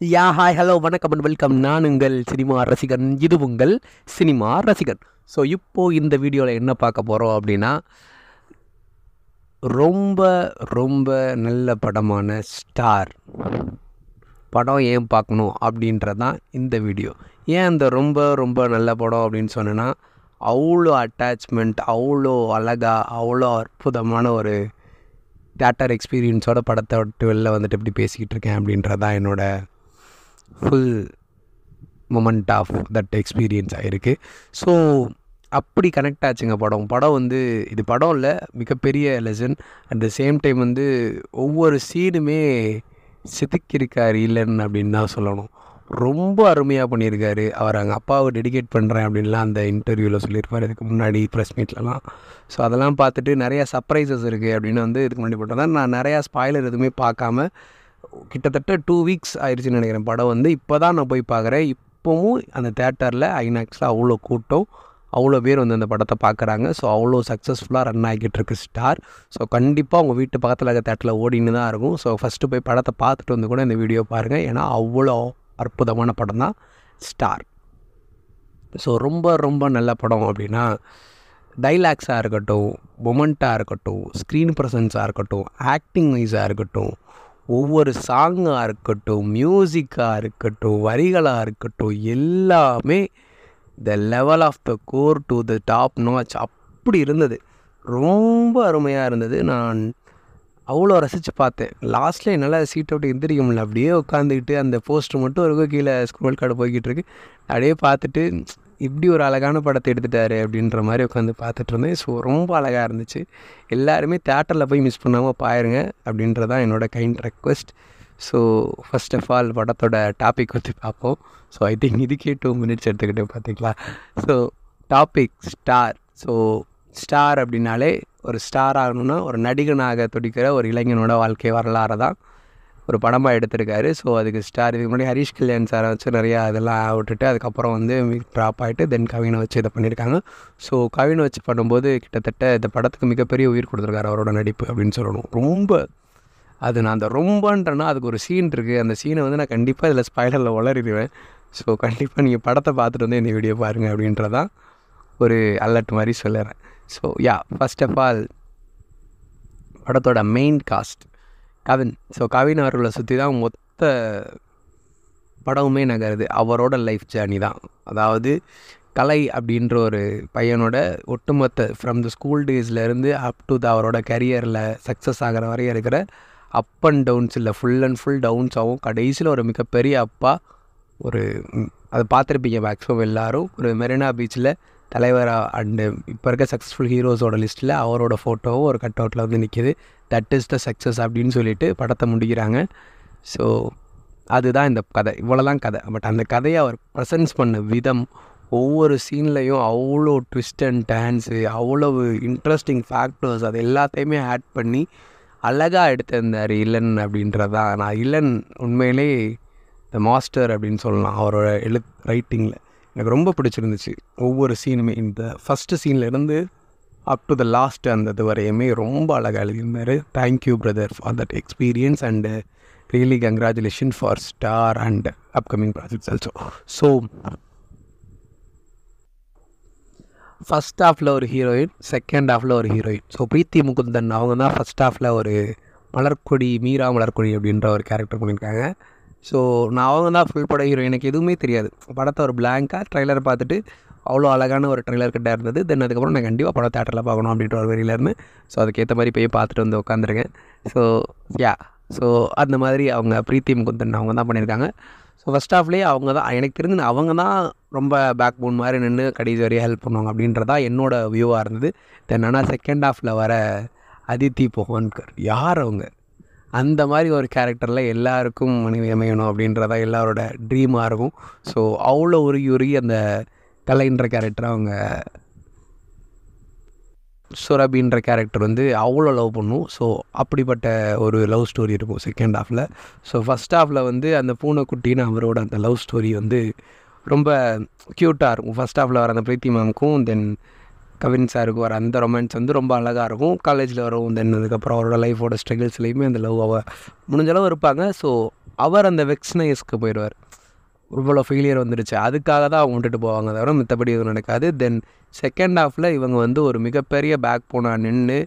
Hi hello வணக்கம் and welcome. நான் உங்கள் சினிமா ரசிகன், இது உங்கள் சினிமா ரசிகன். ஸோ இப்போது இந்த வீடியோவில் என்ன பார்க்க போகிறோம் அப்படின்னா, ரொம்ப ரொம்ப நல்ல படமான ஸ்டார் படம் ஏன் பார்க்கணும் அப்படின்றது தான் இந்த வீடியோ. ஏன் அந்த ரொம்ப ரொம்ப நல்ல படம் அப்படின்னு சொன்னேன்னா, அவ்வளோ அட்டாச்மெண்ட், அவ்வளோ அழகாக, அவ்வளோ அற்புதமான ஒரு தியேட்டர் எக்ஸ்பீரியன்ஸோட படத்தை விட்டு வெளில வந்துட்டு எப்படி பேசிக்கிட்டு இருக்கேன் அப்படின்றது தான் என்னோடய full moment of that experience ஆகிருக்கு. ஸோ அப்படி கனெக்ட் ஆச்சுங்க படம் வந்து இது படம் இல்லை, மிகப்பெரிய lesson. At the same time வந்து ஒவ்வொரு சீனுமே செதுக்கியிருக்கார் இல்லைன்னு அப்படின்னு தான் சொல்லணும். ரொம்ப அருமையாக பண்ணியிருக்காரு. அவர் அங்கே அப்பாவை டெடிகேட் பண்ணுறேன் அப்படின்லாம் அந்த இன்டர்வியூவில் சொல்லியிருப்பார் இதுக்கு முன்னாடி ப்ரெஸ் மீட்லலாம். ஸோ அதெல்லாம் பார்த்துட்டு நிறையா சர்ப்ரைசஸ் இருக்குது அப்படின்னு வந்து இதுக்கு முன்னாடி போட்டதான். நான் நிறையா ஸ்பாய்லர் எதுவுமே பார்க்காம கிட்டத்தட்ட 2 வீக்ஸ் ஆயிடுச்சுன்னு நினைக்கிறேன். படம் வந்து இப்போ தான் நான் போய் பார்க்குறேன். இப்போவும் அந்த தேட்டரில் ஐநாக்ஸில் அவ்வளோ கூட்டம், அவ்வளோ பேர் வந்து அந்த படத்தை பார்க்குறாங்க. ஸோ அவ்வளோ சக்ஸஸ்ஃபுல்லாக ரன் ஆகிட்டு இருக்கு ஸ்டார். ஸோ கண்டிப்பாக உங்கள் வீட்டு பக்கத்தில் இருக்க தேட்டரில் ஓடின்னு தான் இருக்கும். ஸோ ஃபஸ்ட்டு போய் படத்தை பார்த்துட்டு வந்து கூட இந்த வீடியோ பாருங்கள். ஏன்னா அவ்வளோ அற்புதமான படம் தான் ஸ்டார். ஸோ ரொம்ப ரொம்ப நல்ல படம் அப்படின்னா, டைலாக்ஸாக இருக்கட்டும், மொமெண்ட்டாக இருக்கட்டும், ஸ்க்ரீன் ப்ரெசன்ஸாக இருக்கட்டும், ஆக்டிங் வைஸாக இருக்கட்டும், ஒவ்வொரு சாங்காக இருக்கட்டும், மியூசிக்காக இருக்கட்டும், வரிகளாக இருக்கட்டும், எல்லாமே the level of the core to the top notch அப்படி இருந்தது. ரொம்ப அருமையாக இருந்தது. நான் அவ்வளோ ரசித்து பார்த்தேன். லாஸ்ட்டில் என்னால் சீட்டை விட்டு எந்திரிக்க முடியல. அப்படியே உட்காந்துக்கிட்டு அந்த போஸ்டர் மட்டும் இருக்கும், கீழே ஸ்க்ரோல் கார்டு போய்கிட்டு இருக்கு. அப்படியே பார்த்துட்டு இப்படி ஒரு அழகான படத்தை எடுத்துட்டாரு அப்படின்ற மாதிரி உட்காந்து பார்த்துட்டு இருந்தேன். ஸோ ரொம்ப அழகாக இருந்துச்சு. எல்லாருமே தேட்டரில் போய் மிஸ் பண்ணாமல் பாருங்க அப்படின்றதான் என்னோடய kind request. So first of all படத்தோட டாபிக் வந்து பார்ப்போம். ஸோ ஐ திங்க் இதுக்கே 2 மினிட்ஸ் எடுத்துக்கிட்டு பார்த்திங்களா. So topic star. So star அப்படின்னாலே ஒரு ஸ்டார் ஆகணுன்னா ஒரு நடிகனாக துடிக்கிற ஒரு இளைஞனோட வாழ்க்கை வரலாறு தான் ஒரு படமாக எடுத்திருக்காரு. ஸோ அதுக்கு ஸ்டார். இதுக்கு முன்னாடி ஹரிஷ் கல்யாண் சாரை வச்சு நிறையா இதெல்லாம் விட்டுட்டு அதுக்கப்புறம் வந்து ட்ராப் ஆகிட்டு தென் கவினை வச்சு இதை பண்ணியிருக்காங்க. ஸோ கவினை வச்சு பண்ணும்போது கிட்டத்தட்ட இந்த படத்துக்கு மிகப்பெரிய உயிர் கொடுத்துருக்காரு அவரோட நடிப்பு அப்படின்னு சொல்லணும். ரொம்ப அது நான் அந்த ரொம்பன்றேன்னா அதுக்கு ஒரு சீன் இருக்குது. அந்த சீனை வந்து நான் கண்டிப்பாக இதில் ஸ்பாய்லரில் உளறிடுவேன். ஸோ கண்டிப்பாக நீங்கள் படத்தை பார்த்துட்டு வந்து இந்த வீடியோ பாருங்கள் அப்படின்றதான் ஒரு அலர்ட் மாதிரி சொல்லுறேன். ஸோ ஃபர்ஸ்ட் ஆஃப் ஆல் படத்தோட main cost Kavin. So Kavin அவர்களை சுற்றி தான் மொத்த படமுமே நகருது. அவரோட லைஃப் ஜேர்னி தான். அதாவது கலை அப்படின்ற ஒரு பையனோட ஒட்டுமொத்த ஃப்ரம் த ஸ்கூல் டேஸ்லேருந்து அப் டு அவரோட கரியரில் சக்ஸஸ் ஆகிற வரையும் இருக்கிற அப் அண்ட் டவுன்ஸ், இல்லை ஃபுல் அண்ட் ஃபுல் டவுன்ஸ் ஆகும். கடைசியில் ஒரு மிகப்பெரிய அப்பா, ஒரு அதை பார்த்துருப்பீங்க மேக்ஸிமம் எல்லோரும், ஒரு மெரினா பீச்சில் தலைவராக அண்டு இப்போ இருக்க சக்ஸஸ்ஃபுல் ஹீரோஸோட லிஸ்ட்டில் அவரோட ஃபோட்டோவும் ஒரு கட் அவுட்டில் வந்து நிற்கிது. தட் இஸ் த சக்ஸஸ் அப்படின்னு சொல்லிட்டு படத்தை முடிக்கிறாங்க. ஸோ அதுதான் இந்த கதை. இவ்வளோதான் கதை. பட் அந்த கதையை அவர் ப்ரெசன்ஸ் பண்ண விதம், ஒவ்வொரு சீன்லேயும் அவ்வளோ ட்விஸ்ட் அண்ட் டர்ன்ஸு, அவ்வளவு இன்ட்ரெஸ்டிங் ஃபேக்டர்ஸ், அது எல்லாத்தையுமே ஆட் பண்ணி அழகாக எடுத்திருந்தார் இளன் அப்படின்றதான். நான் இளன் உண்மையிலே த மாஸ்டர் அப்படின்னு சொல்லலாம். அவரோட ரைட்டிங்கில் எனக்கு ரொம்ப பிடிச்சிருந்துச்சு. ஒவ்வொரு சீனுமே இந்த ஃபஸ்ட்டு சீன்லேருந்து அப் டு த லாஸ்ட் அந்த இது வரையுமே ரொம்ப அழகாக எழுதியிருந்தார். Thank you brother for that experience and really congratulation for star and upcoming projects also. So first ஹாஃபில் ஒரு ஹீரோயின், செகண்ட் ஹாஃபில் ஒரு ஹீரோயின். ஸோ பிரீத்தி முகுந்தன் அவங்க தான் ஃபஸ்ட் ஹாஃபில் ஒரு மலர்கொடி, மீரா மலர்கொடி அப்படின்ற ஒரு கேரக்டர் பண்ணியிருக்காங்க. ஸோ நான் அவங்க தான் ஃபுல் பட ஹீரோ. எனக்கு எதுவுமே தெரியாது. படத்தை ஒரு பிளாங்காக ட்ரெய்லரை பார்த்துட்டு அவ்வளோ அழகான ஒரு ட்ரெய்லர் கிட்ட இருந்தது. தென் அதுக்கப்புறம் நான் கண்டிப்பாக படம் தேட்டரில் பார்க்கணும் அப்படின்ற ஒரு வரியில் இருந்தேன். ஸோ அதுக்கேற்ற மாதிரி போய் பார்த்துட்டு வந்து உட்காந்துருக்கேன். ஸோ அந்த மாதிரி அவங்க பிரீத்தி முகுந்தன் அவங்க தான் பண்ணியிருக்காங்க. ஸோ ஃபஸ்ட் ஹாஃப்லேயே அவங்க தான் எனக்கு தெரிஞ்சு அவங்க தான் ரொம்ப பேக் போன் மாதிரி நின்று கடைசி வரையும் ஹெல்ப் பண்ணுவாங்க அப்படின்றதா என்னோடய வியூவாக இருந்தது. தென் ஆனால் செகண்ட் ஹாஃபில் வர அதித்தி போகன்கர் யார் அவங்க, அந்த மாதிரி ஒரு கேரக்டரில் எல்லாருக்கும் மனைவி அமையணும் அப்படின்றதா எல்லாரோட ட்ரீமாக இருக்கும். ஸோ அவ்வளோ உருகி அந்த கலைன்ற கேரக்டர், அவங்க சுரபின்ற கேரக்டர் வந்து அவ்வளோ லவ் பண்ணும். ஸோ அப்படிப்பட்ட ஒரு லவ் ஸ்டோரி இருக்கும் செகண்ட் ஹாஃபில். ஸோ ஃபஸ்ட் ஹாஃபில் வந்து அந்த பூனைக்குட்டின்னு அவரோட அந்த லவ் ஸ்டோரி வந்து ரொம்ப க்யூட்டாக இருக்கும். ஃபஸ்ட் ஹாஃபில் வர அந்த பிரீத்தி மேமுக்கும் தென் கவின் சாருக்கு வர அந்த ரொமான்ஸ் வந்து ரொம்ப அழகாக இருக்கும். காலேஜில் வரும் தென் அதுக்கப்புறம் அவரோட லைஃபோட ஸ்ட்ரகிள்ஸ்லேயுமே அந்த லவ் முடிஞ்சளவு இருப்பாங்க. ஸோ அவர் அந்த வெக்ஸ்னஸ்க்கு போயிடுவார். இவ்வளோ ஃபெயிலியர் வந்துடுச்சு, அதுக்காக தான் அவங்க விட்டுட்டு போவாங்க, தவிர மித்தபடி எதுவும் நடக்காது. தென் செகண்ட் ஹாஃபில் இவங்க வந்து ஒரு மிகப்பெரிய பேக் போனாக நின்று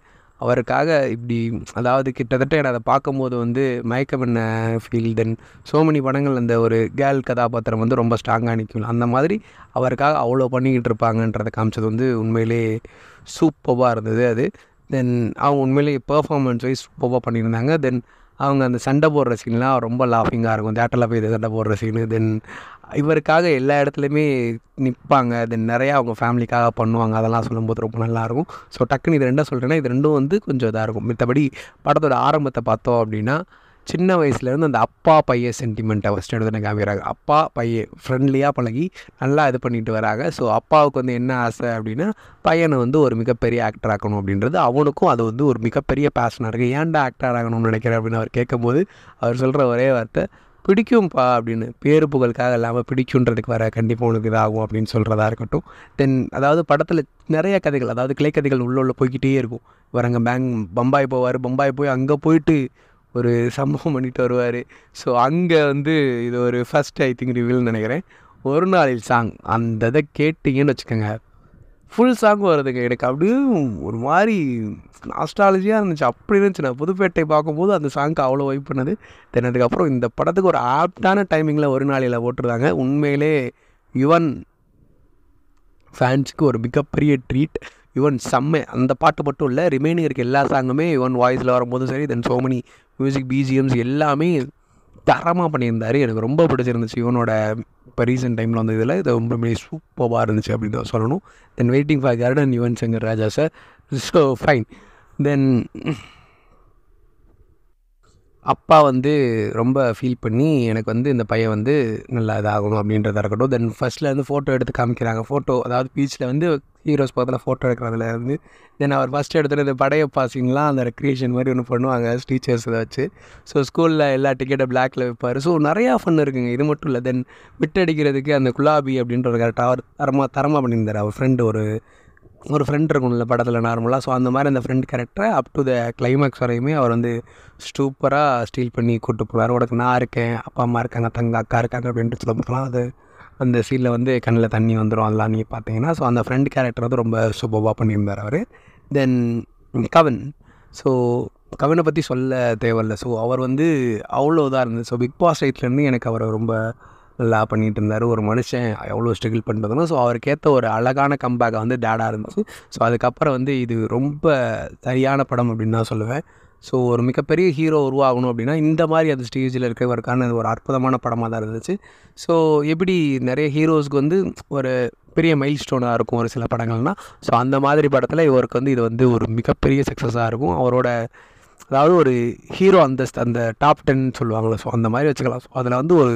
அவருக்காக இப்படி, அதாவது கிட்டத்தட்ட எனக்கு அதை பார்க்கும்போது வந்து மயக்கம் என்ன ஃபீல். தென் ஸோ மெனி படங்கள் அந்த ஒரு கேர்ள் கதாபாத்திரம் வந்து ரொம்ப ஸ்ட்ராங்காக நிற்கும், அந்த மாதிரி அவருக்காக அவ்வளோ பண்ணிக்கிட்டு இருப்பாங்கன்றதை காமிச்சது வந்து உண்மையிலே சூப்பராக இருந்தது அது. தென் அவங்க உண்மையிலேயே பெர்ஃபார்மன்ஸ் வைஸ் சூப்பராக பண்ணியிருந்தாங்க. தென் அவங்க அந்த சண்டை போடுற சீன்லாம் ரொம்ப லாஃபிங்காக இருக்கும், தேட்டரில் போய் சண்டை போடுற சீனு. தென் இவருக்காக எல்லா இடத்துலையுமே நிற்பாங்க, தென் நிறையா அவங்க ஃபேமிலிக்காக பண்ணுவாங்க, அதெல்லாம் சொல்லும்போது ரொம்ப நல்லாயிருக்கும். ஸோ டக்குன்னு இது ரெண்டும் சொல்கிறேன்னா இது ரெண்டும் வந்து கொஞ்சம் இதாக இருக்கும். மித்தபடி படத்தோட ஆரம்பத்தை பார்த்தோம் அப்படின்னா, சின்ன வயசுலேருந்து அந்த அப்பா பையன் சென்டிமெண்ட்டை ஃபஸ்ட் எடுத்து காமிக்கிறாங்க. அப்பா பையன் ஃப்ரெண்ட்லியாக பழகி நல்லா இது பண்ணிட்டு வராங்க. ஸோ அப்பாவுக்கு வந்து என்ன ஆசை அப்படின்னா, பையனை வந்து ஒரு மிகப்பெரிய ஆக்டர் ஆக்கணும் அப்படின்றது. அவனுக்கும் அது வந்து ஒரு மிகப்பெரிய பேஷனாக இருக்குது. ஏன்டா ஆக்டர் ஆகணும்னு நினைக்கிறேன் அப்படின்னு அவர் கேட்கும்போது அவர் சொல்கிற ஒரே வார்த்தை, பிடிக்கும்ப்பா அப்படின்னு. பேரு புகழுக்காக இல்லாமல் பிடிக்குன்றதுக்கு வர கண்டிப்பாக உனக்கு இதாகும் அப்படின்னு சொல்கிறதா இருக்கட்டும். தென் அதாவது படத்தில் நிறைய கதைகள், அதாவது கிளைக்கதைகள் உள்ள போய்கிட்டே இருக்கும். இவர் அங்கே பம்பாய் போவார், பம்பாய் போய் அங்கே போயிட்டு ஒரு சம்பவம் பண்ணிட்டு வருவார். ஸோ அங்கே வந்து இது ஒரு ஃபஸ்ட் ஐ திங்க் ரிவியூன்னு நினைக்கிறேன். ஒரு நாளில் சாங் அந்த இதை கேட்டிங்கன்னு வச்சுக்கோங்க, ஃபுல் சாங் வருதுங்க. எனக்கு அப்படியே ஒரு மாதிரி நாஸ்டாலஜியாக இருந்துச்சு, அப்படி இருந்துச்சு. நான் புதுப்பேட்டை பார்க்கும்போது அந்த சாங்க்கு அவ்வளோ வைப் பண்ணது. தென் அதுக்கப்புறம் இந்த படத்துக்கு ஒரு ஆப்டான டைமிங்கில் ஒரு நாளில் போட்டுருந்தாங்க. உண்மையிலே யுவன் ஃபேன்ஸுக்கு ஒரு மிகப்பெரிய ட்ரீட். யுவன் செம்ம, அந்த பாட்டு மட்டும் இல்லை, ரிமைனிங் இருக்க எல்லா சாங்குமே யுவன் வாய்ஸில் வரும்போதும் சரி, தென் ஸோ மெனி மியூசிக் பிஜிஎம்ஸ் எல்லாமே தரமாக பண்ணியிருந்தார். எனக்கு ரொம்ப பிடிச்சிருந்துச்சு யுவனோட இப்போ ரீசெண்ட் டைமில் வந்து இதில் இது ரொம்ப சூப்பராக இருந்துச்சு அப்படின்னு தான் சொல்லணும். Then waiting for garden Yuvan Shankar Raja sir. So fine. Then அப்பா வந்து ரொம்ப ஃபீல் பண்ணி எனக்கு வந்து இந்த பையன் வந்து நல்லா இதாகணும் அப்படின்றத இருக்கட்டும். தென் ஃபஸ்ட்டில் வந்து ஃபோட்டோ எடுத்து காமிக்கிறாங்க. ஃபோட்டோ அதாவது பீச்சில் வந்து ஹீரோஸ் பக்கத்தில் ஃபோட்டோ எடுக்கிறதுல வந்து தென் அவர் ஃபஸ்ட்டு எடுத்துகிட்டு இந்த படையப்பா சீன்லாம் அந்த ரெக்ரியேஷன் மாதிரி ஒன்று பண்ணுவாங்க டீச்சர்ஸ் இதை வச்சு. ஸோ ஸ்கூலில் எல்லா டிக்கெட்டை பிளாக்கில் வைப்பார். ஸோ நிறையா ஃபன் இருக்குங்க. இது மட்டும் இல்லை, தென் விட்டு அடிக்கிறதுக்கு அந்த குலாபி அப்படின்ற ஒரு கேரக்டர் அவர் தரமாக பண்ணியிருந்தார். அவர் ஃப்ரெண்டு ஒரு ஃப்ரெண்ட் இருக்கும்ல படத்தில் நார்மலாக. ஸோ அந்த மாதிரி அந்த ஃப்ரெண்ட் கேரக்டரை அப் டு த கிளைமேக்ஸ் வரையுமே அவர் வந்து சூப்பராக ஸ்டீல் பண்ணி கூப்பிட்டு போவார். உனக்கு நான் இருக்கேன், அப்பா அம்மா இருக்காங்க, அக்கா இருக்காங்க அப்படின்ட்டு சொல்லலாம். அது அந்த சீனில் வந்து கண்ணில் தண்ணி வந்துடும், அதெல்லாம் நீங்கள் பார்த்தீங்கன்னா. ஸோ அந்த ஃப்ரெண்ட் கேரக்டர் வந்து ரொம்ப சூப்பராக பண்ணியிருந்தார் அவர். தென் கவின். ஸோ கவினை பற்றி சொல்ல தேவையில்லை. ஸோ அவர் வந்து அவ்வளோ இதாக இருந்தது. ஸோ பிக் பாஸ் ரைட்லேருந்து எனக்கு அவரை ரொம்ப நல்லா பண்ணிகிட்டு இருந்தார். ஒரு மனுஷன் எவ்வளோ ஸ்ட்ரகிள் பண்ணுறதுனா, ஸோ அவருக்கேற்ற ஒரு அழகான கம்பேக்காக வந்து டேடாக இருந்துச்சு. ஸோ அதுக்கப்புறம் வந்து இது ரொம்ப சரியான படம் அப்படின்னு தான் சொல்லுவேன். ஸோ ஒரு மிகப்பெரிய ஹீரோ உருவாகணும் அப்படின்னா இந்த மாதிரி அந்த ஸ்டேஜில் இருக்கிறவருக்கான ஒரு அற்புதமான படமாக தான் இருந்துச்சு. ஸோ எப்படி நிறைய ஹீரோஸ்க்கு வந்து ஒரு பெரிய மைல் ஸ்டோனாக இருக்கும் ஒரு சில படங்கள்னால், ஸோ அந்த மாதிரி படத்தில் இவருக்கு வந்து இது வந்து ஒரு மிகப்பெரிய சக்ஸஸாக இருக்கும். அவரோட அதாவது ஒரு ஹீரோ அந்த டாப் 10 சொல்லுவாங்களே, ஸோ அந்த மாதிரி வச்சுக்கலாம். ஸோ அதில் வந்து ஒரு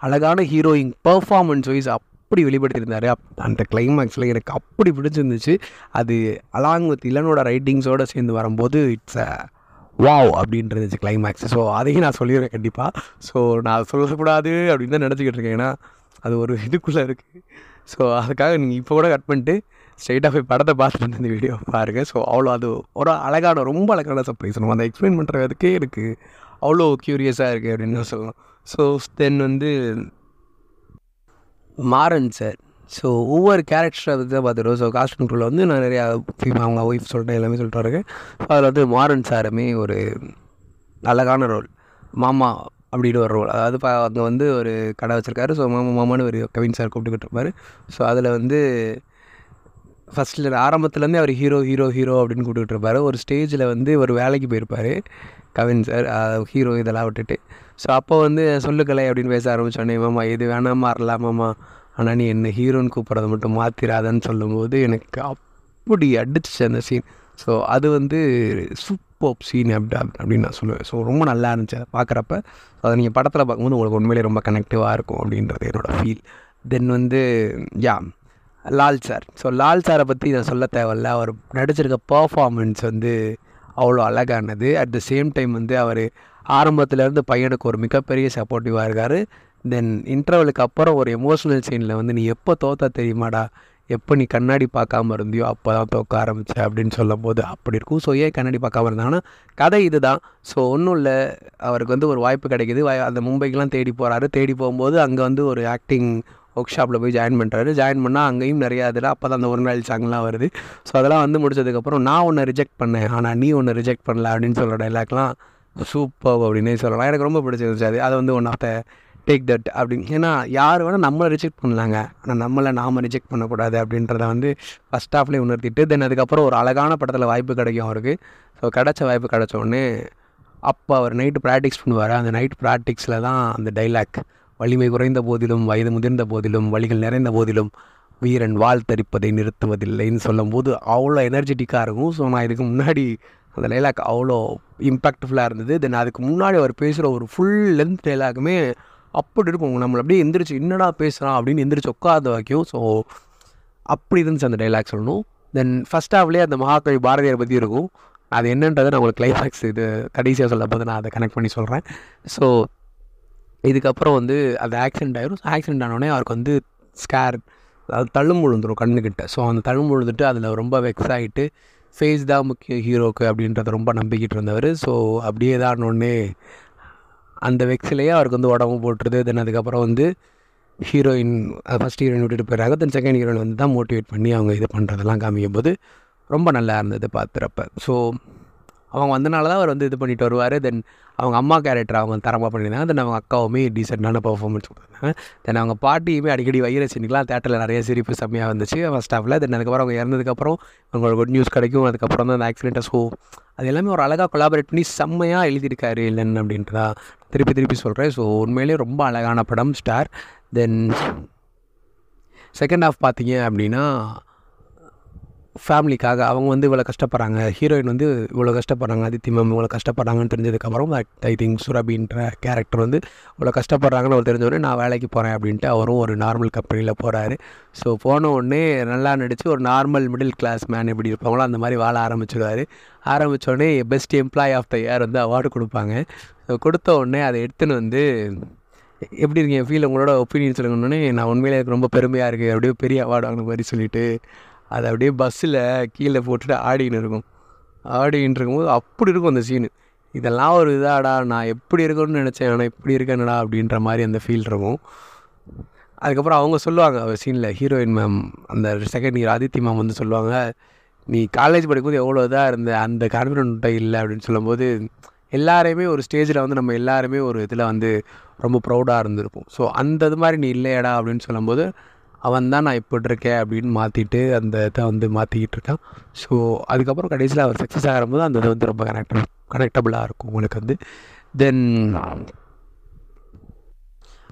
அழகான ஹீரோயின் பர்ஃபார்மன்ஸ் வைஸ் அப்படி வெளிப்படுத்தியிருந்தார். அந்த கிளைமேக்ஸில் எனக்கு அப்படி பிடிச்சிருந்துச்சு. அது அலாங் வித் இளனோட ரைட்டிங்ஸோடு சேர்ந்து வரும்போது இட்ஸ் வாவ் அப்படின்னு இருந்துச்சு கிளைமேக்ஸ். ஸோ அதையும் நான் சொல்லிடுறேன் கண்டிப்பாக. ஸோ நான் சொல்லக்கூடாது அப்படின்னு தான் நினச்சிக்கிட்டு இருக்கேன், ஏன்னா அது ஒரு இதுக்குள்ளே இருக்குது. ஸோ அதுக்காக நீங்கள் இப்போ கூட கட் பண்ணிட்டு ஸ்ட்ரைட்டாக போய் படத்தை பார்த்துட்டு இந்த வீடியோ பாருங்கள். ஸோ அவ்வளோ அது ஒரு அழகான ரொம்ப அழகான சர்ப்ரைஸ். நம்ம அதை எக்ஸ்பிளைன் பண்ணுறதுக்கே எனக்கு அவ்வளோ க்யூரியஸாக இருக்குது அப்படின்னு தான் சொல்லலாம். ஸோ தென் வந்து மாறன் சார். ஸோ ஒவ்வொரு கேரக்டரை வந்து பார்த்துருவோம். ஸோ காஸ்ட் கண்ட்ரோலில் வந்து நான் நிறையா அவங்க ஒய்ஃப் சொல்லிட்டேன், எல்லாமே சொல்லிட்டு இருக்கேன். அதில் வந்து மாறன் சாருமே ஒரு அழகான ரோல், மாமா அப்படின்னு ஒரு ரோல். அதாவது அங்கே வந்து ஒரு கடை வச்சுருக்காரு. ஸோ மாமான்னு ஒரு கவின் சார் கூப்பிட்டுக்கிட்டு இருப்பார். ஸோ அதில் வந்து ஃபஸ்ட்டில் ஆரம்பத்துலேருந்தே அவர் ஹீரோ ஹீரோ ஹீரோ அப்படின்னு கூப்பிட்டுக்கிட்டு இருப்பார். ஒரு ஸ்டேஜில் வந்து ஒரு வேலைக்கு போயிருப்பார் கவின் சார், ஹீரோ இதெல்லாம் விட்டுட்டு. ஸோ அப்போ வந்து சொல்லுக்கலை அப்படின்னு பேச ஆரம்பித்தோடனே, மாமா இது வேணாமா மாறலாமாம்மா, ஆனால் நீ என்ன ஹீரோன்னு கூப்பிட்றத மட்டும் மாற்றிடாதன்னு சொல்லும்போது எனக்கு அப்படி அடிச்சு அந்த சீன். ஸோ அது வந்து சூப்பர் சீன் அப்படின்னு நான் சொல்லுவேன். ஸோ ரொம்ப நல்லா இருந்துச்சு அதை பார்க்குறப்ப. அதை நீங்கள் படத்தில் பார்க்கும்போது உங்களுக்கு உண்மையிலே ரொம்ப கனெக்டிவாக இருக்கும் அப்படின்றது என்னோடய ஃபீல். தென் வந்து லால் சார். ஸோ லால் சாரை பற்றி நான் சொல்ல தேவையில்ல. அவர் நடிச்சிருக்க பர்ஃபார்மன்ஸ் வந்து அவ்வளோ அழகானது. அட் த சேம் டைம் வந்து அவர் ஆரம்பத்துலேருந்து பையனுக்கு ஒரு மிகப்பெரிய சப்போர்ட்டிவாக இருக்கார். தென் இன்டர்வலுக்கு அப்புறம் ஒரு எமோஷ்னல் சீனில் வந்து நீ எப்போ தோத்தா தெரியுமாடா, எப்போ நீ கண்ணாடி பார்க்காம இருந்தியோ அப்போ தான் தோக்க ஆரம்பிச்ச அப்படின்னு சொல்லும் போது அப்படி இருக்கும். ஸோ ஏன் கண்ணாடி பார்க்காம இருந்தாங்கன்னா கதை இது தான். ஸோ ஒன்றும் இல்லை, அவருக்கு வந்து ஒரு வாய்ப்பு கிடைக்கிது. அந்த மும்பைக்கெலாம் தேடி போகிறாரு. தேடி போகும்போது அங்கே வந்து ஒரு ஆக்டிங் ஒர்க் ஷாப்பில் போய் ஜாயின் பண்ணுறாரு. ஜாயின் பண்ணால் அங்கேயும் நிறையா இதில் அப்போ தான் அந்த ஒரு நாள் சாங்லாம் வருது. ஸோ அதெல்லாம் வந்து முடிச்சதுக்கப்புறம் நான் ஒன்று ரிஜெக்ட் பண்ணேன், ஆனால் நீ ஒன்று ரிஜெக்ட் பண்ணல அப்படின்னு சொல்கிற டைலாக்லாம் சூப்பர் அப்படின்னே சொல்லலாம். எனக்கு ரொம்ப பிடிச்சிருந்துச்சு அது. அதை வந்து one of the take that அப்படின்னு. ஏன்னா யார் வேணால் நம்மளை ரிஜெக்ட் பண்ணலாங்க, ஆனால் நம்மளை நாம் ரிஜெக்ட் பண்ணக்கூடாது அப்படின்றத வந்து ஃபஸ்ட் ஹாஃப்லேயே உணர்த்திட்டு தென் அதுக்கப்புறம் ஒரு அழகான படத்தில் வாய்ப்பு கிடைக்கும் அவருக்கு. ஸோ கிடச்ச வாய்ப்பு கிடச்ச உடனே அப்போ அவர் நைட்டு ப்ராக்டிக்ஸ் பண்ணுவார். அந்த நைட் ப்ராக்டிக்ஸில் தான் அந்த டைலாக், வலிமை குறைந்த போதிலும் வயது முதிர்ந்த போதிலும் வலிகள் நிறைந்த போதிலும் வீரன் வாள் தரிப்பதை நிறுத்துவதில்லைன்னு சொல்லும்போது அவ்வளோ எனர்ஜெட்டிக்காக இருக்கும். ஸோ நான் இதுக்கு முன்னாடி அந்த டைலாக் அவ்வளோ இம்பேக்ட்ஃபுல்லாக இருந்தது. தென் அதுக்கு முன்னாடி அவர் பேசுகிற ஒரு ஃபுல் லென்த் டைலாக்குமே அப்படி இருக்கும். நம்மளை அப்படியே எந்திரிச்சு என்னடா பேசுகிறான் அப்படின்னு எந்திரிச்சு உட்காத வைக்கும். ஸோ அப்படி இருந்துச்சு அந்த டைலாக் சொல்லணும். தென் ஃபஸ்ட் ஹாஃப்லேயே அந்த மகாகவி பாரதியார் பற்றி இருக்கும். அது என்னன்றதை நான் உங்களுக்கு கிளைமேக்ஸ் இது கடைசியாக சொல்லும் போது நான் அதை கனெக்ட் பண்ணி சொல்கிறேன். ஸோ இதுக்கப்புறம் வந்து அது ஆக்சிடென்ட் ஆயிரும். ஆக்சிடென்ட் ஆனோடனே அவருக்கு வந்து ஸ்கேர், அதாவது தழும்பு விழுந்துடும் கண்ணுக்கிட்ட. ஸோ அந்த தழும்பு விழுந்துட்டு அதில் ரொம்ப வெக்ஸ் ஆகிட்டு ஃபேஸ் தான் முக்கியம் ஹீரோக்கு அப்படின்றத ரொம்ப நம்பிக்கிட்டு இருந்தவர். ஸோ அப்படியே தான் ஒன்றே அந்த வெக்ஸிலேயே அவருக்கு வந்து உடம்பு போட்டுருது. தென் அதுக்கப்புறம் வந்து ஹீரோயின் ஃபஸ்ட் ஹீரோயின் விட்டுட்டு போயிடுறாங்க. தென் செகண்ட் ஹீரோயின் வந்து தான் மோட்டிவேட் பண்ணி அவங்க இது பண்ணுறதெல்லாம் காமிக்கும் போது ரொம்ப நல்லா இருந்தது பார்த்துறப்ப. ஸோ அவங்க வந்தனால தான் அவர் வந்து இது பண்ணிட்டு வருவார். தென் அவங்க அம்மா கேரக்டர் அவங்க தரமாக பண்ணியிருந்தாங்க. தென் அவங்க அக்காவுமே டீசெண்டான பர்ஃபார்மன்ஸ் கொடுத்தாங்க. தென் அவங்க பாட்டியுமே அடிக்கடி வைர சீனுக்கெலாம் தேட்டரில் நிறைய சிரிப்பு செம்மையாக வந்துச்சு ஃபஸ்ட் ஹாஃபில். தென் அதுக்கப்புறம் அவங்க இறந்ததுக்கப்புறம் அவங்களுக்கு குட் நியூஸ் கிடைக்கும். அதுக்கப்புறம் தான் அந்த ஆக்சிடென்ட்டை. ஸோ அது எல்லாமே ஒரு அழகாக கொலாபரேட் பண்ணி செம்மையாக எழுதியிருக்காரு இல்லைன்னு அப்படின்றதா திருப்பி சொல்கிறேன். ஸோ உண்மையிலே ரொம்ப அழகான படம் ஸ்டார். தென் செகண்ட் ஹாஃப் பார்த்தீங்க அப்படின்னா ஃபேமிலிக்காக அவங்க வந்து இவ்வளோ கஷ்டப்படுறாங்க, ஹீரோயின் வந்து இவ்வளோ கஷ்டப்படுறாங்க, அதித்தி மேம் இவ்வளோ கஷ்டப்படுறாங்கன்னு தெரிஞ்சதுக்கப்புறம் ஐ திங்க் சுரபின்ற கேரக்டர் வந்து இவ்வளோ கஷ்டப்படுறாங்கன்னு அவர் தெரிஞ்சவொடனே நான் வேலைக்கு போகிறேன் அப்படின்ட்டு அவரும் ஒரு நார்மல் கம்பெனியில் போகிறாரு. ஸோ போன உடனே நல்லா நடித்து ஒரு நார்மல் மிடில் கிளாஸ் மேன் எப்படி இருப்பாங்களோ அந்த மாதிரி வாழ ஆரம்பிச்சிடுவார். ஆரம்பித்தோடனே best employee of the year வந்து அவார்டு கொடுப்பாங்க. ஸோ கொடுத்த உடனே அதை எடுத்துன்னு வந்து எப்படி இருக்கீங்க ஃபீல், உங்களோட ஒப்பீனியன் சொல்லுங்கன்னே நான் உண்மையிலே எனக்கு ரொம்ப பெருமையாக இருக்குது அப்படியே பெரிய அவார்டு வாங்கின மாதிரி சொல்லிவிட்டு அதை அப்படியே பஸ்ஸில் கீழே போட்டுட்டு ஆடின்னு இருக்கும்போது அப்படி இருக்கும் அந்த சீனு. இதெல்லாம் ஒரு இதாடா, நான் எப்படி இருக்கணும்னு நினச்சேன் ஆனால் இப்படி இருக்கேன்டா அப்படின்ற மாதிரி அந்த ஃபீல் இருக்கும். அதுக்கப்புறம் அவங்க சொல்லுவாங்க அவர் சீனில் ஹீரோயின் மேம், அந்த செகண்ட் ஹீரோ அதித்தி மேம் வந்து சொல்லுவாங்க, நீ காலேஜ் படிக்கும்போது எவ்வளோ இதாக இருந்த அந்த கான்ஃபிடென்ட் இல்லை அப்படின்னு சொல்லும்போது எல்லாரையுமே ஒரு ஸ்டேஜில் வந்து நம்ம எல்லாருமே ஒரு இதில் வந்து ரொம்ப ப்ரௌடாக இருந்திருப்போம். ஸோ அந்த இது மாதிரி நீ இல்லையடா அப்படின்னு சொல்லும்போது அவன் தான் நான் இப்படி இருக்கேன் அப்படின்னு மாற்றிட்டு அந்த இதை வந்து மாற்றிக்கிட்டு இருக்கான். ஸோ அதுக்கப்புறம் கடைசியில் அவர் சக்ஸஸ் ஆகும்போது அந்த இது வந்து ரொம்ப கனெக்டபுளாக இருக்கும் உங்களுக்கு வந்து. தென்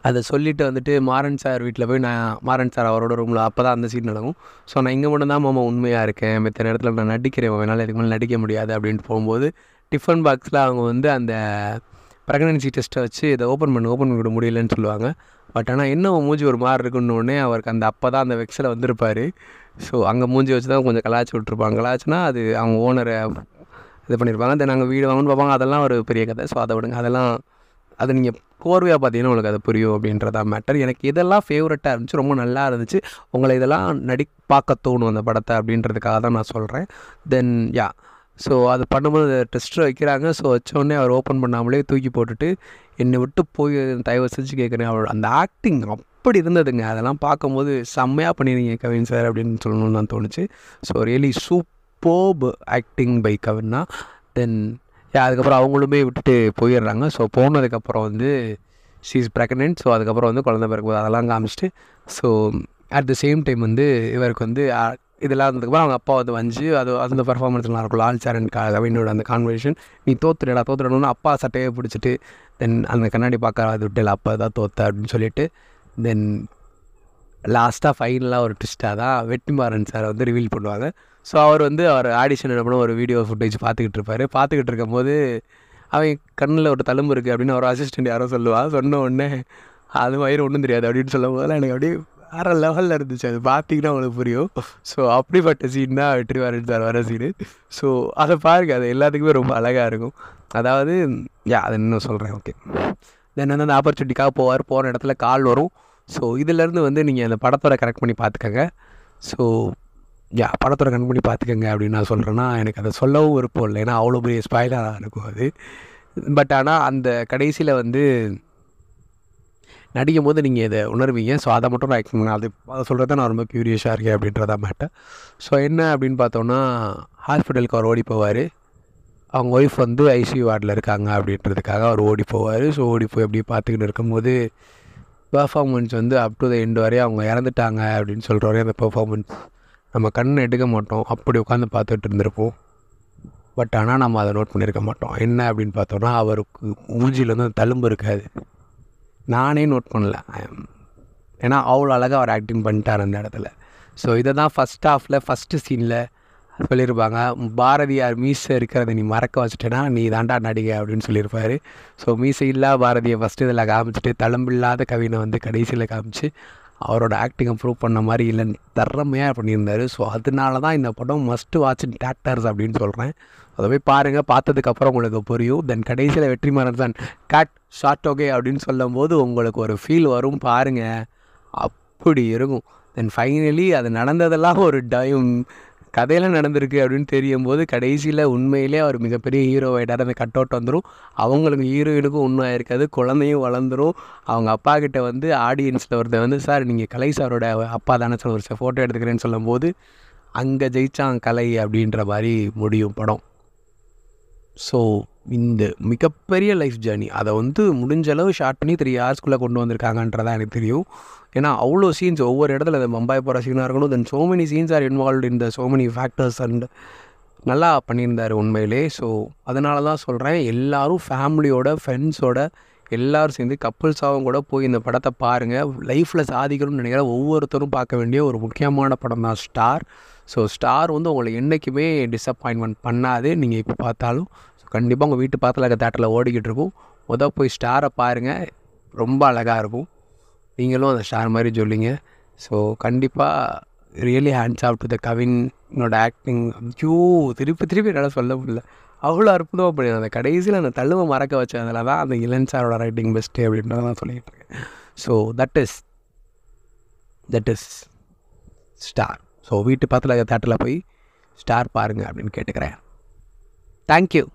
அதை சொல்லிவிட்டு வந்துட்டு மாறன் சார் வீட்டில் போய் மாறன் சார் அவரோட ரூமில் அப்போ தான் அந்த சீன் நடக்கும். ஸோ நான் இங்கே மட்டும் தான் மாமா உண்மையாக இருக்கேன், மற்ற நேரத்தில் நான் நடிக்கிறேன், என்னால் இதுக்கு மேலே நடிக்க முடியாது அப்படின்ட்டு போகும்போது டிஃபன் பாக்ஸில் அவங்க வந்து அந்த ப்ரெக்னன்சி டெஸ்ட்டை வச்சு இதை ஓப்பன் பண்ண முடியலன்னு சொல்லுவாங்க. பட் ஆனால் என்ன மூஞ்சி ஒரு மாதிரி இருக்குன்னொடனே அவருக்கு அந்த அப்போ தான் அந்த வெக்ஸில் வந்திருப்பார். ஸோ அங்கே மூஞ்சி வச்சு தான் கொஞ்சம் கலாச்சி விட்ருப்பாங்க. கலாச்சுனா அது அவங்க ஓனரை இது பண்ணியிருப்பாங்க. தென் நாங்கள் வீடு வாங்கணும்னு பார்ப்பாங்க. அதெல்லாம் ஒரு பெரிய கதை. ஸோ அதை விடுங்க, அதெல்லாம் அது நீங்கள் கோர்வையாக பார்த்தீங்கன்னா உங்களுக்கு அது புரியும் அப்படின்றதா மேட்டர். எனக்கு இதெல்லாம் ஃபேவரட்டாக இருந்துச்சு, ரொம்ப நல்லா இருந்துச்சு. உங்களை இதெல்லாம் பார்க்க தோணும் அந்த படத்தை அப்படின்றதுக்காக தான் நான் சொல்கிறேன். தென் ஸோ அது பண்ணும்போது டெஸ்ட்டர் வைக்கிறாங்க. ஸோ வச்சோடனே அவர் ஓப்பன் பண்ணாமலே தூக்கி போட்டுட்டு என்னை விட்டு போய் தயவு செஞ்சு கேட்குறேன். அவரோட அந்த ஆக்டிங் அப்படி இருந்ததுங்க. அதெல்லாம் பார்க்கும்போது செம்மையாக பண்ணிடுங்க கவின் சார் அப்படின்னு சொல்லணும்னு தான் தோணுச்சு. So really superb acting by கவின்னா. தென் அதுக்கப்புறம் அவங்களுமே விட்டுட்டு போயிடுறாங்க. ஸோ போனதுக்கப்புறம் வந்து ஷீ இஸ் ப்ரெக்னென்ட். ஸோ அதுக்கப்புறம் வந்து குழந்தை பிறக்கும்போது அதெல்லாம் காமிச்சிட்டு so at the same time வந்து இவருக்கு வந்து இதெல்லாம் இருந்ததுக்கப்புறம் அவங்க அப்பா வந்து அது அந்த பர்ஃபார்மன்ஸ்லாம் இருக்கும். லால் சார் அண்ட் கவினோட அந்த கான்வர்சேஷன், நீ தோத்துடணும்னு அப்பா சட்டையை பிடிச்சிட்டு தென் அந்த கண்ணாடி பார்க்க அது விட்டு அப்பா தான் தோத்த அப்படின்னு சொல்லிட்டு தென் லாஸ்ட்டாக ஃபைனலாக ஒரு ட்விஸ்ட்டாக தான் வெற்றிமாறன் சார் வந்து ரிவீல் பண்ணுவாங்க. ஸோ அவர் வந்து அவர் ஆடிஷன் என்ன பண்ண ஒரு வீடியோ ஃபுட்டேஜ் பார்த்துக்கிட்டு இருக்கும்போது அவன் கண்ணில் ஒரு தழும்பு இருக்குது அப்படின்னு ஒரு அசிஸ்டண்ட் யாரோ சொன்ன உடனே அது வயிறு ஒன்றும் தெரியாது அப்படின்னு சொல்லும் போதெல்லாம் எனக்கு அப்படியே வேறு லெவலில் இருந்துச்சு. அது பார்த்தீங்கன்னா உங்களுக்கு புரியும். ஸோ அப்படிப்பட்ட சீன் தான் வெற்றிமாறன் சார் வர சீனு. ஸோ அதை பாருங்கள், அது எல்லாத்துக்குமே ரொம்ப அழகாக இருக்கும். அதாவது அதை இன்னும் சொல்கிறேன். ஓகே, தென் வந்து அந்த ஆப்பர்ச்சுனிட்டிக்காக போகிற இடத்துல கால் வரும். ஸோ இதிலேருந்து வந்து நீங்கள் அந்த படத்தோட கரெக்ட் பண்ணி பார்த்துக்கங்க. ஸோ படத்தோட கண் பண்ணி பார்த்துக்கங்க அப்படின்னு நான் சொல்கிறேன்னா எனக்கு அதை சொல்லவும் விருப்பம் இல்லை, ஏன்னா அவ்வளோ பெரிய ஸ்பாயிலாக இருக்கும் அது. பட் ஆனால் அந்த கடைசியில் வந்து நடிக்கும் போது நீங்கள் இதை உணர்வீங்க. ஸோ அதை மட்டும் நான் எக்ஸ்பிளைன் பண்ணேன். அதை சொல்கிறது நான் ரொம்ப க்யூரியஸாக இருக்கேன் அப்படின்றதா மேட்டர். ஸோ என்ன அப்படின்னு பார்த்தோன்னா, ஹாஸ்பிட்டலுக்கு அவர் ஓடி போவார். அவங்க ஒய்ஃப் வந்து ஐசியூ வார்டில் இருக்காங்க அப்படின்றதுக்காக அவர் ஓடி போவார். ஸோ ஓடி போய் அப்படியே பார்த்துக்கிட்டு இருக்கும்போது பெர்ஃபார்மன்ஸ் வந்து அப் டு த எண்ட் வரையும் அவங்க இறந்துட்டாங்க அப்படின்னு சொல்கிற வரையும் அந்த பெர்ஃபார்மன்ஸ் நம்ம கண்ணை எடுக்க மாட்டோம், அப்படி உட்காந்து பார்த்துட்டு இருந்திருப்போம். பட் ஆனால் நம்ம அதை நோட் பண்ணியிருக்க மாட்டோம். என்ன அப்படின்னு பார்த்தோன்னா, அவருக்கு மூஞ்சியில் வந்து அந்த தழும்பு இருக்காது. நானே நோட் பண்ணல, ஏன்னா அவ்வளோ அழகாக அவர் ஆக்டிங் பண்ணிட்டார் அந்த இடத்துல. ஸோ இதை தான் ஃபஸ்ட் ஹாஃபில் ஃபஸ்ட்டு சீனில் சொல்லியிருப்பாங்க, பாரதியார் மீசை இருக்கிறத நீ மறக்க வச்சுட்டேன்னா நீ தாண்டா நடிகை அப்படின்னு சொல்லியிருப்பார். ஸோ மீசை இல்லா பாரதியை ஃபஸ்ட்டு இதில் காமிச்சிட்டு தளம்பில்லாத கவினை வந்து கடைசியில் காமிச்சு அவரோட ஆக்டிங்கை ப்ரூவ் பண்ண மாதிரி இல்லைன்னு திறமையாக பண்ணியிருந்தார். ஸோ அதனால தான் இந்த படம் மஸ்ட் வாட்ச் இன் தியேட்டர்ஸ் அப்படின்னு சொல்கிறேன். அதை போய் பாருங்கள், பார்த்ததுக்கப்புறம் உங்களுக்கு புரியும். தென் கடைசியில் Vetrimaaran sir cut short okay அப்படின்னு சொல்லும் போது உங்களுக்கு ஒரு ஃபீல் வரும் பாருங்கள், அப்படி இருக்கும். தென் ஃபைனலி அது நடந்ததெல்லாம் ஒரு கதையில் நடந்திருக்கு அப்படின்னு தெரியும் போது கடைசியில் உண்மையிலே அவர் மிகப்பெரிய ஹீரோவாயிட்டார். அந்த கட் அவுட் வந்துடும், அவங்களுக்கு ஹீரோயினுக்கும் ஒன்றும் ஆயிருக்காது, குழந்தையும் வளர்ந்துடும். அவங்க அப்பா கிட்ட வந்து ஆடியன்ஸில் ஒருத்தர் வந்து, சார் நீங்கள் கலை சாரோட அப்பா தானே சார், ஒரு ஃபோட்டோ எடுத்துக்கிறேன்னு சொல்லும்போது அங்கே ஜெயிச்சான் கலை அப்படின்ற மாதிரி முடியும் படம். ஸோ இந்த மிகப்பெரிய லைஃப் ஜேர்னி அதை வந்து முடிஞ்ச அளவு ஷார்ட் பண்ணி 3 ஹார்ஸ்க்குள்ளே கொண்டு வந்திருக்காங்கன்றதான் எனக்கு தெரியும். ஏன்னா அவ்வளோ சீன்ஸ் ஒவ்வொரு இடத்துல அந்த பம்பாய் போகிற சீனாக இருக்கணும். தென் so many scenes are involve in the so many factors and நல்லா பண்ணியிருந்தார் உண்மையிலே. ஸோ அதனால தான் சொல்கிறேன், எல்லோரும் ஃபேமிலியோட ஃப்ரெண்ட்ஸோட எல்லோரும் சேர்ந்து கப்புள்ஸாகவும் கூட போய் இந்த படத்தை பாருங்கள். லைஃப்பில் சாதிக்கணும்னு நினைக்கிற ஒவ்வொருத்தரும் பார்க்க வேண்டிய ஒரு முக்கியமான படம் தான் ஸ்டார். ஸோ ஸ்டார் வந்து உங்களை என்றைக்குமே டிஸப்பாயின்மெண்ட் பண்ணாது. நீங்கள் இப்போ பார்த்தாலும் ஸோ கண்டிப்பாக உங்கள் வீட்டு பக்கத்தில் இருக்க தேட்டரில் ஓடிக்கிட்டு இருக்கும். போய் ஸ்டாரை பாருங்கள், ரொம்ப அழகாக இருக்கும். நீங்களும் அந்த ஸ்டார் மாதிரி சொல்லிங்க. ஸோ கண்டிப்பாக really hands off to the கவினோட ஆக்டிங். திருப்பி என்னால் சொல்ல முடியல, அவ்வளோ அற்புதமாக பண்ணிடுது. அந்த கடைசியில் அந்த தள்ளுவை மறக்க வச்சதில் தான் அந்த இளன் சாரோட ரைட்டிங் பெஸ்ட்டு அப்படின்றத நான் சொல்லிகிட்டு இருக்கேன். So that is star. So வீட்டு பக்கத்தில் தேட்டரில் போய் ஸ்டார் பாருங்கள் அப்படின்னு கேட்டுக்கிறேன். தேங்க்யூ.